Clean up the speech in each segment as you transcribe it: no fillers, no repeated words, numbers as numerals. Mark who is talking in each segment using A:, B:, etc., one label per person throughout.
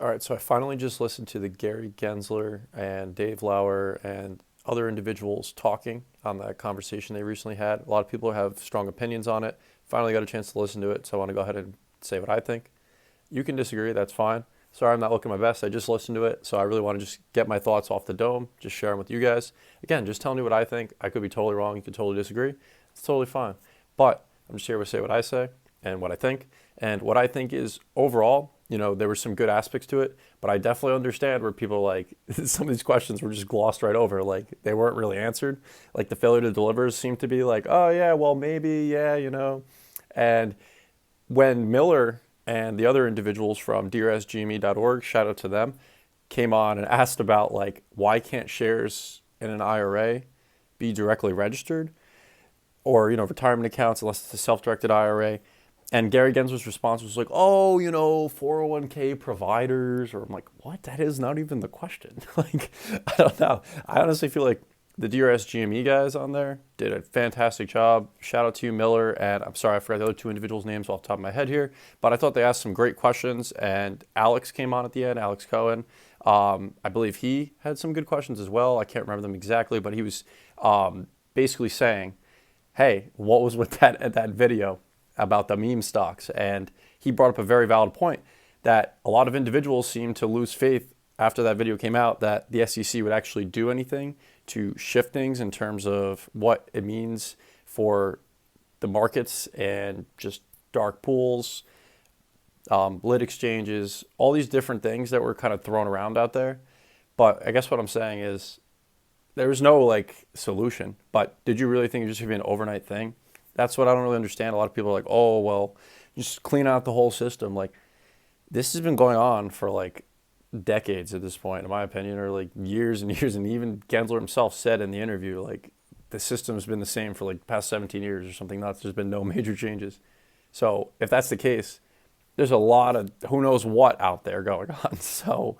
A: All right, so I finally just listened to the Gary Gensler and Dave Lauer and other individuals talking on that conversation they recently had. A lot of people have strong opinions on it. Finally got a chance to listen to it, so I want to go ahead and say what I think. You can disagree, that's fine. Sorry, I'm not looking my best. I just listened to it, so I really want to just get my thoughts off the dome, just share them with you guys. Again, just tell me what I think. I could be totally wrong. You could totally disagree. It's totally fine. But I'm just here to say what I say and what I think. And what I think is overall, there were some good aspects to it, but I definitely understand where people like some of these questions were just glossed right over. Like they weren't really answered. Like the failure to deliver seemed to be like, oh yeah, well maybe, yeah. And when Miller and the other individuals from DRSGME.org, shout out to them, came on and asked about like why can't shares in an IRA be directly registered or retirement accounts unless it's a self-directed IRA. And Gary Gensler's response was like, oh, 401k providers. Or I'm like, what? That is not even the question. Like, I don't know. I honestly feel like the DRSGME guys on there did a fantastic job. Shout out to you, Miller. And I'm sorry, I forgot the other two individuals' names off the top of my head here. But I thought they asked some great questions. And Alex came on at the end, Alex Cohen. I believe he had some good questions as well. I can't remember them exactly, but he was basically saying, hey, what was with that video about the meme stocks? And he brought up a very valid point that a lot of individuals seem to lose faith after that video came out that the SEC would actually do anything to shift things in terms of what it means for the markets and just dark pools, lit exchanges, all these different things that were kind of thrown around out there. But I guess what I'm saying is there was no like solution. But did you really think it was just going to be an overnight thing? That's what I don't really understand. A lot of people are like, oh, well, just clean out the whole system. Like, this has been going on for like decades at this point, in my opinion, or like years and years. And even Gensler himself said in the interview, like, the system's been the same for like the past 17 years or something nuts. There's been no major changes. So if that's the case, there's a lot of who knows what out there going on. So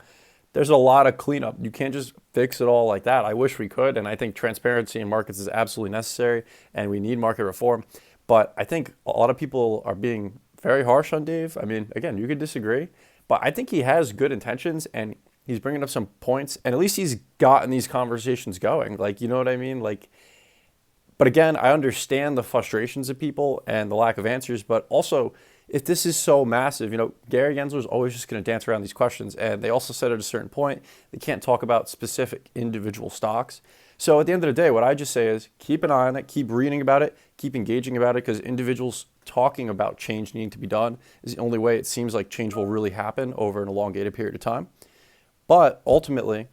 A: there's a lot of cleanup. You can't just fix it all like that. I wish we could, and I think transparency in markets is absolutely necessary, and we need market reform. But I think a lot of people are being very harsh on Dave. I mean, again, you could disagree, but I think he has good intentions, and he's bringing up some points, and at least he's gotten these conversations going. Like, you know what I mean? Like, but again, I understand the frustrations of people and the lack of answers, but also if this is so massive, Gary Gensler is always just going to dance around these questions. And they also said at a certain point, they can't talk about specific individual stocks. So at the end of the day, what I just say is keep an eye on it, keep reading about it, keep engaging about it, because individuals talking about change needing to be done is the only way it seems like change will really happen over an elongated period of time. But ultimately,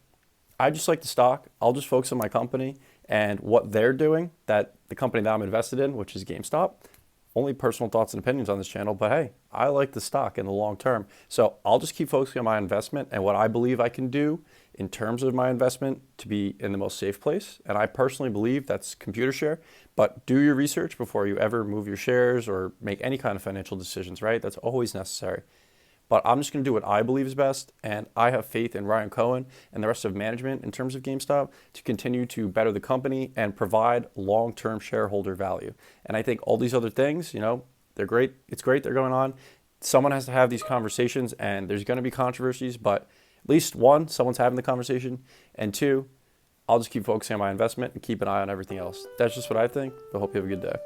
A: I just like the stock. I'll just focus on my company and what they're doing, that the company that I'm invested in, which is GameStop. Only personal thoughts and opinions on this channel, but hey, I like the stock in the long term. So I'll just keep focusing on my investment and what I believe I can do in terms of my investment to be in the most safe place. And I personally believe that's ComputerShare, but do your research before you ever move your shares or make any kind of financial decisions, right? That's always necessary. But I'm just going to do what I believe is best, and I have faith in Ryan Cohen and the rest of management in terms of GameStop to continue to better the company and provide long-term shareholder value. And I think all these other things, they're great. It's great they're going on. Someone has to have these conversations, and there's going to be controversies, but at least one, someone's having the conversation, and two, I'll just keep focusing on my investment and keep an eye on everything else. That's just what I think. I hope you have a good day.